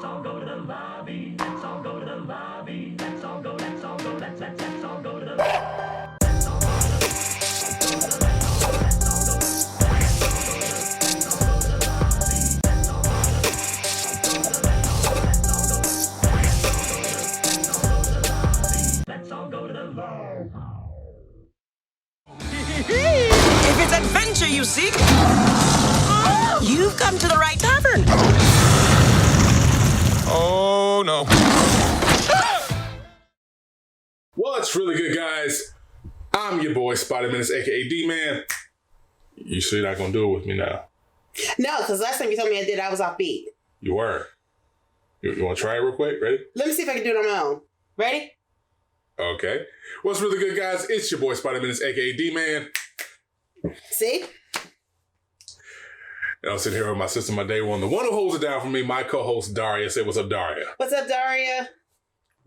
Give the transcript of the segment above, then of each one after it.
Let's all go to the lobby. Let's all go to the lobby. Let's all go. Let's all go. Let's all go to the. Let's all go to the. If it's adventure you seek, you've come to the right tavern. Oh, no. What's really good, guys? I'm your boy, Spider-Man, a.k.a. D-Man. You sure you're not going to do it with me now? No, because last time you told me I did, I was off beat. You were. You want to try it real quick? Ready? Let me see if I can do it on my own. Ready? Okay. What's really good, guys? It's your boy, Spider-Man, a.k.a. D-Man. See? And I'm sitting here with my sister, my day one, the one who holds it down for me, my co-host, Daria. Say what's up, Daria. What's up, Daria?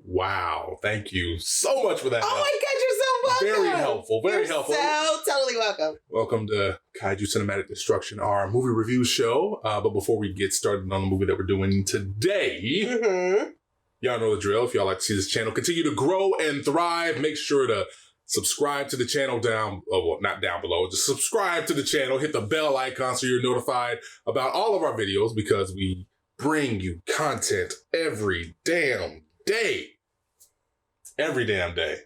Wow. Thank you so much for that. Oh my God, you're so welcome. Very helpful. Very helpful. So totally welcome. Welcome to Kaiju Cinematic Destruction, our movie review show. But before we get started on the movie that we're doing today, y'all know the drill. If y'all like to see this channel continue to grow and thrive, make sure to subscribe to the channel not down below. Just subscribe to the channel. Hit the bell icon so you're notified about all of our videos because we bring you content every damn day. Every damn day.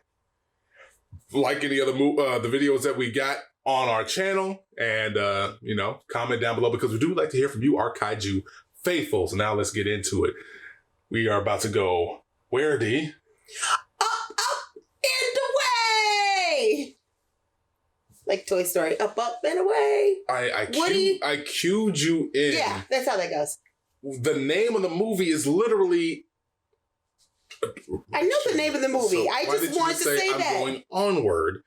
Like any other the videos that we got on our channel, and comment down below because we do like to hear from you, our Kaiju faithfuls. Now let's get into it. We are about to go where, D? Up, and away! Like Toy Story. Up, and away. I cued you in. Yeah, that's how that goes. The name of the movie is literally... I know the name of the movie. So I just wanted to say that. I'm going onward.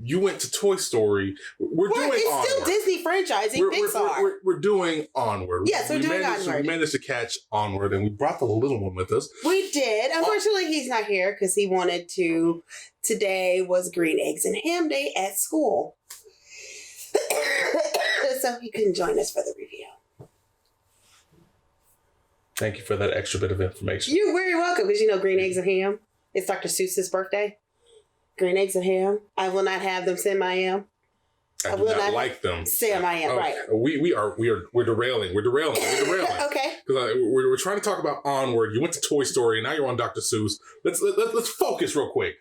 You went to Toy Story. We're doing it's Onward. Still Disney franchising, Pixar. We're doing Onward. Yes, we're doing Onward. We managed to catch Onward, and we brought the little one with us. We did. Unfortunately, he's not here because he wanted to. Today was Green Eggs and Ham Day at school. So he couldn't join us for the review. Thank you for that extra bit of information. You're very welcome because Green Eggs and Ham. It's Dr. Seuss's birthday. Green Eggs and Ham. I will not have them Sam I am. I do not like them. Sam I am, right. We're derailing. We're derailing. Okay. Because we're trying to talk about Onward. You went to Toy Story. Now you're on Dr. Seuss. Let's focus real quick.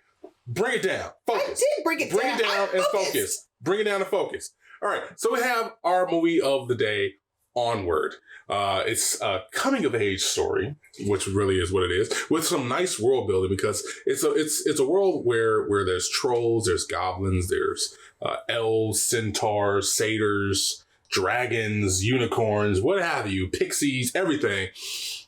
Bring it down. Focus. I did bring it down. Bring it down and focus. Bring it down and focus. All right. So we have our movie of the day, Onward. It's a coming of age story, which really is what it is, with some nice world building because it's a world where there's trolls, there's goblins, there's elves, centaurs, satyrs, dragons, unicorns, what have you, pixies, everything.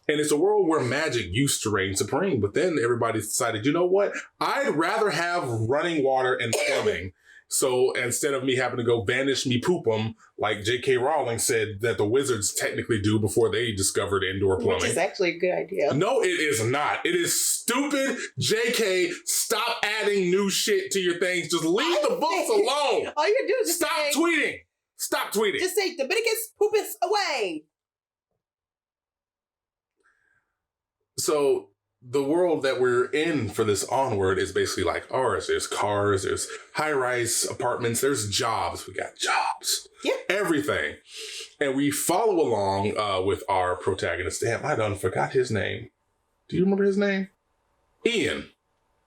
And it's a world where magic used to reign supreme, but then everybody decided, you know what? I'd rather have running water and plumbing. So instead of me having to go vanish me poop 'em, like J.K. Rowling said that the wizards technically do before they discovered indoor plumbing. Which is actually a good idea. No, it is not. It is stupid. J.K., stop adding new shit to your things. Just leave the books alone. All you do is just stop tweeting. Stop tweeting. Just say, Dominicus poopus away. So the world that we're in for this Onward is basically like ours. There's cars, there's high-rise apartments, there's jobs. We got jobs. Yeah. Everything. And we follow along with our protagonist. Damn, I done forgot his name. Do you remember his name? Ian.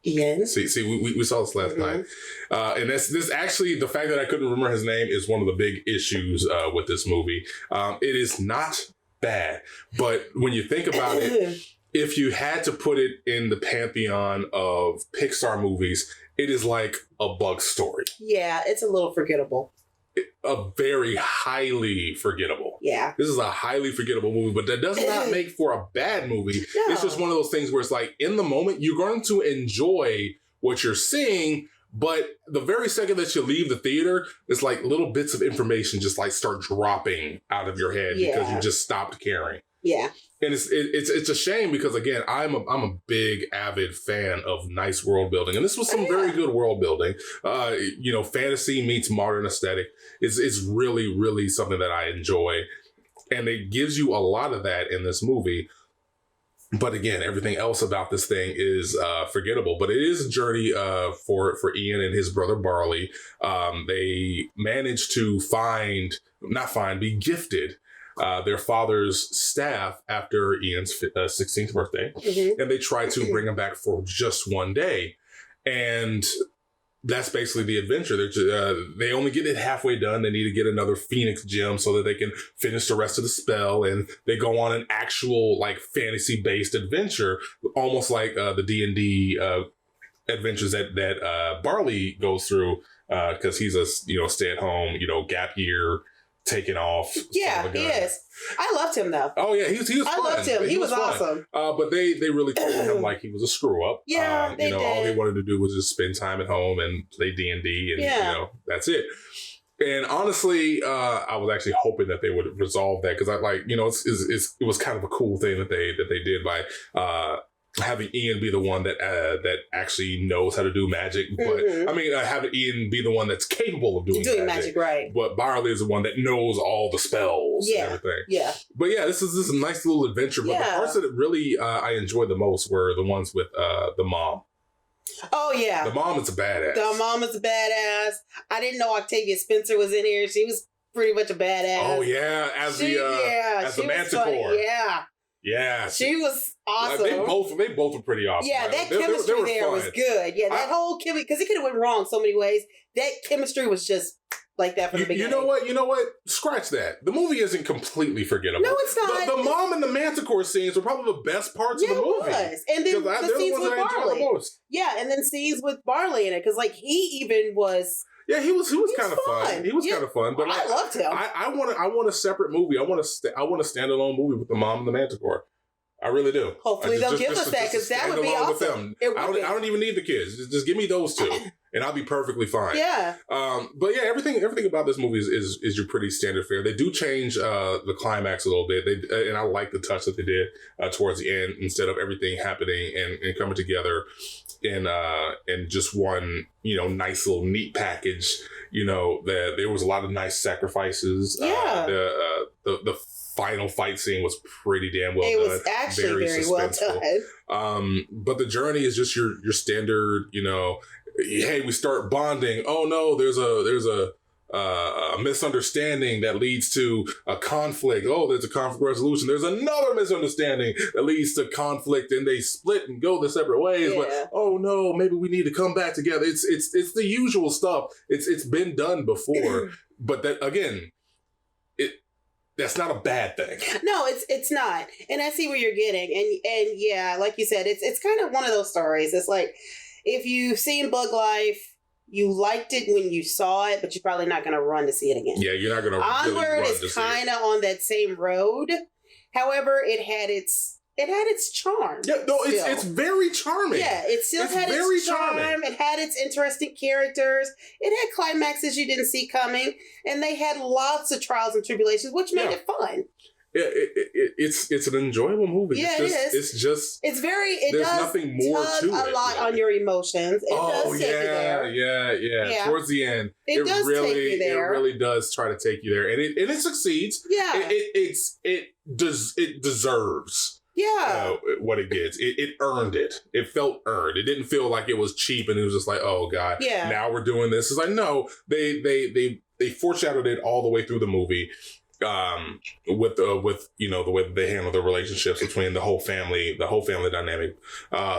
See, we saw this last night. And this actually, the fact that I couldn't remember his name is one of the big issues with this movie. It is not bad, but when you think about it, if you had to put it in the pantheon of Pixar movies, it is like a Bug Story. Yeah, it's a little forgettable. A very highly forgettable. Yeah. This is a highly forgettable movie, but that does not make for a bad movie. No. It's just one of those things where it's like, in the moment, you're going to enjoy what you're seeing, but the very second that you leave the theater, it's like little bits of information just like start dropping out of your head because you just stopped caring. Yeah. And it's a shame because, again, I'm a big avid fan of nice world building, and this was some very good world building. Fantasy meets modern aesthetic is really, really something that I enjoy, and it gives you a lot of that in this movie. But again, everything else about this thing is forgettable. But it is a journey for Ian and his brother Barley. They managed to be gifted their father's staff after Ian's 16th birthday. Mm-hmm. And they tried to bring him back for just one day. And that's basically the adventure. They only get it halfway done. They need to get another Phoenix gem so that they can finish the rest of the spell. And they go on an actual like fantasy-based adventure, almost like the D&D adventures that Barley goes through because he's a stay-at-home gap year. Taking off. Yeah, he is. I loved him though. Oh yeah, he was fun. I loved him. He was awesome. But they really treated him like he was a screw up. Yeah, they did. All he wanted to do was just spend time at home and play D&D, and that's it. And honestly, I was actually hoping that they would resolve that because it was kind of a cool thing that they did by having Ian be the one that actually knows how to do magic, but having Ian be the one that's capable of doing magic, right? But Barley is the one that knows all the spells and everything. Yeah. But yeah, this is a nice little adventure. But the parts that really I enjoyed the most were the ones with the mom. Oh yeah, the mom is a badass. The mom is a badass. I didn't know Octavia Spencer was in here. She was pretty much a badass. Oh yeah, as the Manticore. Yeah. Yeah, she was awesome. They both were pretty awesome. Yeah, that chemistry there was good. Yeah, that whole chemistry, because it could have went wrong so many ways. That chemistry was just like that from the beginning. You know what? Scratch that. The movie isn't completely forgettable. No, it's not. The mom and the Manticore scenes were probably the best parts of the movie. It was. And then the scenes with Barley. Yeah, and then scenes with Barley in it, because like he even was. Yeah, he was kind of fun. He was kind of fun, but I loved him. I want a separate movie. I want a standalone movie with the mom and the Manticore. I really do. Hopefully they'll give us that because that would be awesome. I don't even need the kids. Just give me those two, and I'll be perfectly fine. Yeah. But yeah, everything about this movie is your pretty standard fare. They do change the climax a little bit. And I like the touch that they did towards the end instead of everything happening and coming together in just one nice little neat package. That there was a lot of nice sacrifices. Yeah. The final fight scene was pretty damn well done. It was actually very well done. But the journey is just your standard, hey, we start bonding. Oh no, there's a misunderstanding that leads to a conflict. Oh, there's a conflict resolution. There's another misunderstanding that leads to conflict, and they split and go their separate ways. Yeah. But oh no, maybe we need to come back together. It's the usual stuff. It's been done before, but that again, that's not a bad thing. No, it's not. And I see where you're getting. And yeah, like you said, it's kind of one of those stories. It's like if you've seen Bug Life, you liked it when you saw it, but you're probably not going to run to see it again. Yeah, you're not going to Onward is kind of on that same road. However, it had its charm. Yeah, no, it's very charming. Yeah, it still had its charm. Charming. It had its interesting characters. It had climaxes you didn't see coming, and they had lots of trials and tribulations, which made it fun. Yeah, it's an enjoyable movie. Yeah, it is. It does nothing more to it. A lot on your emotions. It does take you there. Yeah. Towards the end, it does really, take you there. It really does try to take you there, and it succeeds. Yeah, it deserves. Yeah, what it gets, it earned it. It felt earned. It didn't feel like it was cheap, and it was just like, oh god, now we're doing this. It's like no, they foreshadowed it all the way through the movie. With the way that they handle the relationships between the whole family dynamic.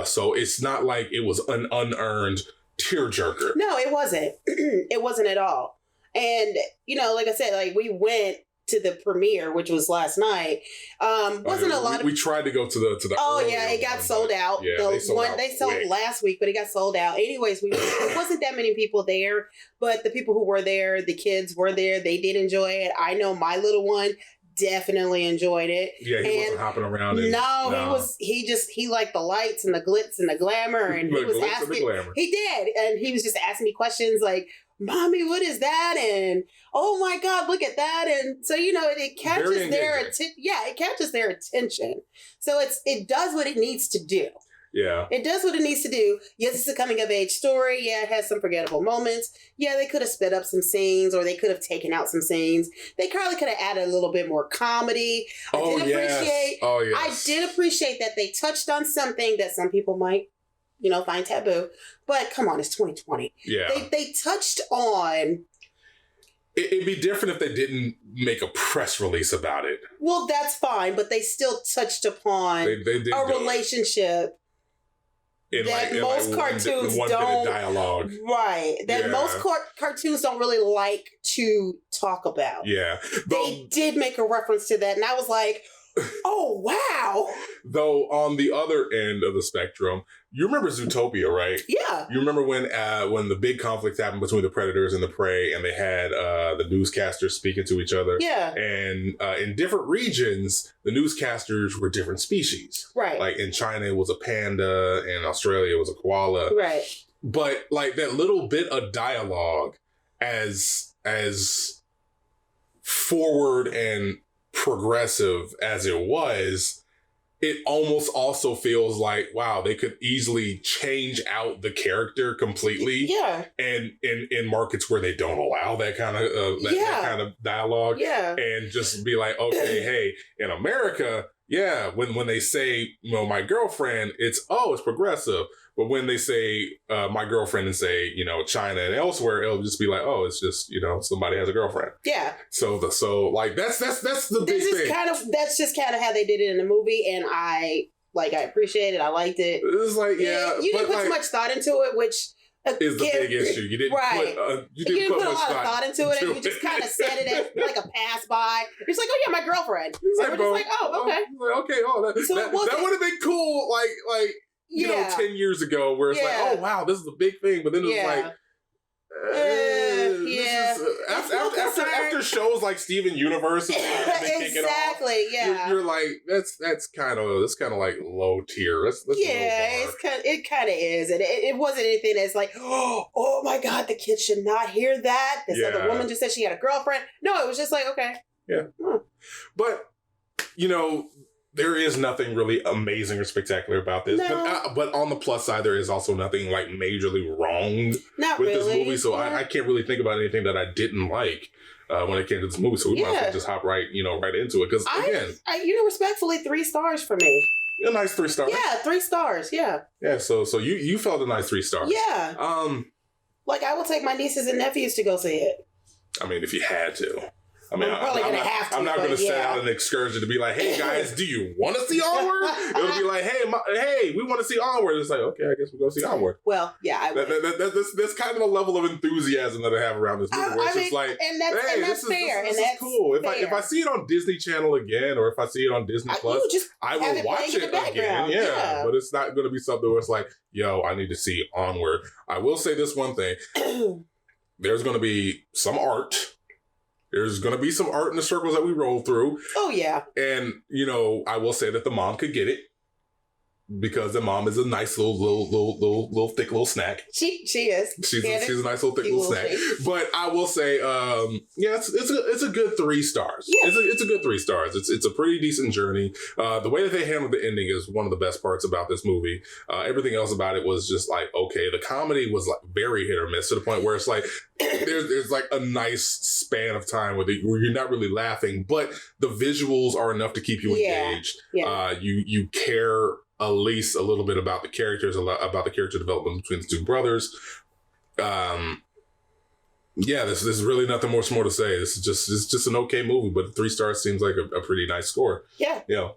So it's not like it was an unearned tearjerker. No, it wasn't. It wasn't at all. And like I said, like we went to the premiere, which was last night. Wasn't a lot. We tried to go to the. Oh yeah, it got sold out. Yeah, they sold out last week, but it got sold out. Anyways, it wasn't that many people there, but the people who were there, the kids were there. They did enjoy it. I know my little one definitely enjoyed it. Yeah, he wasn't hopping around. He liked the lights and the glitz and the glamour, and he was asking. He did, and he was just asking me questions like, "Mommy, what is that?" And "Oh my God, look at that!" And so it catches their attention. Yeah, it catches their attention. So it does what it needs to do. Yeah, it does what it needs to do. Yes, it's a coming of age story. Yeah, it has some forgettable moments. Yeah, they could have sped up some scenes, or they could have taken out some scenes. They probably could have added a little bit more comedy. I did appreciate that they touched on something that some people might, find taboo. But come on, it's 2020. Yeah. They touched on... It'd be different if they didn't make a press release about it. Well, that's fine, but they still touched upon a relationship that most cartoons don't. Dialogue. Right. That most cartoons don't really like to talk about. Yeah. They did make a reference to that, and I was like, oh, wow. Though on the other end of the spectrum, you remember Zootopia, right? Yeah. You remember when the big conflict happened between the predators and the prey, and they had the newscasters speaking to each other. Yeah. And in different regions, the newscasters were different species. Right. Like in China, it was a panda, and Australia, it was a koala. Right. But like that little bit of dialogue, as forward and progressive as it was, it almost also feels like, wow, they could easily change out the character completely. Yeah. And in markets where they don't allow that kind of that kind of dialogue. Yeah. And just be like, okay, hey, in America, yeah, when they say, my girlfriend, it's progressive. But when they say my girlfriend and say, China and elsewhere, it'll just be like, oh, it's just, somebody has a girlfriend. Yeah. So like that's the big thing. That's just kind of how they did it in the movie, and I appreciate it. I liked it. It's like, you didn't put too much thought into it, which is the big issue. You didn't put a lot of thought into it, and you just kind of said it as like a pass by. It's like, oh yeah, my girlfriend. Like, we're just like, oh, okay. That would have been cool. Like. 10 years ago, where it's like, oh wow, this is a big thing, but then it's like, after shows like Steven Universe, exactly, you're like, that's kind of like low tier. That's it kind of is, and it wasn't anything that's like, oh my god, the kids should not hear that. This other woman just said she had a girlfriend. No, it was just like, okay, but there is nothing really amazing or spectacular about this. No. But on the plus side, there is also nothing like majorly wrong with this movie. So I can't really think about anything that I didn't like when it came to this movie. So we might as well just hop right into it. Because again, respectfully, 3 stars for me. A nice 3 stars. Yeah, 3 stars. Yeah. Yeah. So you felt a nice 3 stars. Yeah. I will take my nieces and nephews to go see it. I mean, if you had to. I mean, I'm not going to set out an excursion to be like, hey, guys, do you want to see Onward? It'll be like, hey, we want to see Onward. It's like, okay, I guess we'll go see Onward. Well, yeah. That's kind of a level of enthusiasm that I have around this movie. Where it's just like, that's fair. This is cool. If I see it on Disney Channel again, or if I see it on Disney Plus, I will watch it again. Yeah. But it's not going to be something where it's like, yo, I need to see Onward. I will say this one thing. There's going to be some art. There's going to be some art in the circles that we roll through. Oh, yeah. And, I will say that the mom could get it. Because the mom is a nice little thick little snack. She is. She's a nice little thick little snack. But I will say, it's a good 3 stars. Yeah. It's a good 3 stars. It's a pretty decent journey. The way that they handled the ending is one of the best parts about this movie. Everything else about it was just like, okay, the comedy was like very hit or miss to the point where it's like there's like a nice span of time where you're not really laughing, but the visuals are enough to keep you engaged. Yeah. You care at least a little bit about the characters, about the character development between the 2 brothers. There's really nothing more to say. It's just an okay movie, but 3 stars seems like a pretty nice score. Yeah. It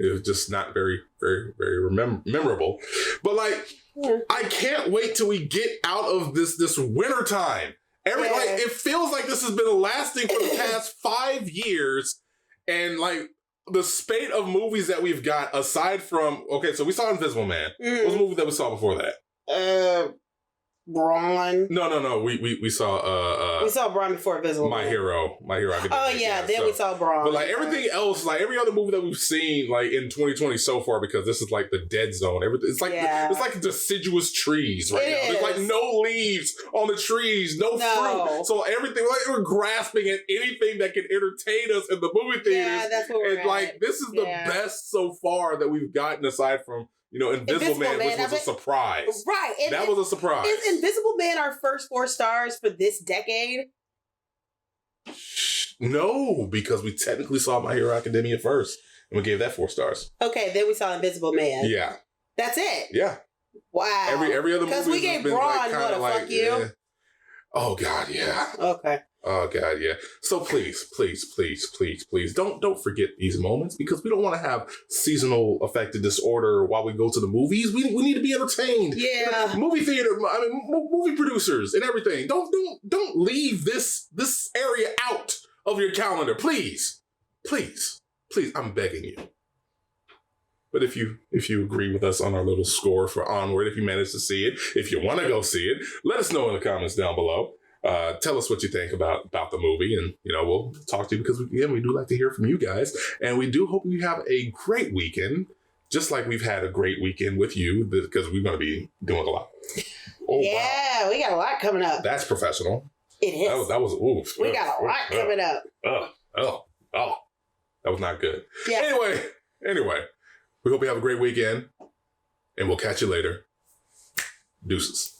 was just not very, very, very memorable. But I can't wait till we get out of this winter time. It feels like this has been lasting for the past 5 years, and the spate of movies that we've got, aside from, so we saw Invisible Man. What was the movie that we saw before that? Braun. No. We saw we saw Braun before Invisible Man. My Hero. Then we saw Braun. But everything else, every other movie that we've seen in 2020 so far, because this is the dead zone. It's like deciduous trees right now. There's no leaves on the trees, no fruit. So everything, we're grasping at anything that can entertain us in the movie theaters. Yeah, that's what we're at. This is the best so far that we've gotten, aside from Invisible Man, which was a surprise. Right. That was a surprise. Is Invisible Man our first 4 stars for this decade? No, because we technically saw My Hero Academia first. And we gave that 4 stars. Okay, then we saw Invisible Man. Yeah. That's it? Yeah. Wow. Every other movie. Because we gave Braun fuck you. Yeah. Oh, God, yeah. Okay. Oh, God, yeah. So please, don't forget these moments because we don't want to have seasonal affective disorder while we go to the movies. We need to be entertained. Yeah. Movie producers and everything. Don't leave this area out of your calendar. Please, I'm begging you. But if you agree with us on our little score for Onward, if you manage to see it, if you want to go see it, let us know in the comments down below. Tell us what you think about the movie, and we'll talk to you because we do like to hear from you guys, and we do hope you have a great weekend, just like we've had a great weekend with you because we're going to be doing a lot. Oh, yeah, wow. We got a lot coming up. That's professional. It is. That was oof. We got a lot coming up. Oh, that was not good. Yeah. Anyway, we hope you have a great weekend, and we'll catch you later. Deuces.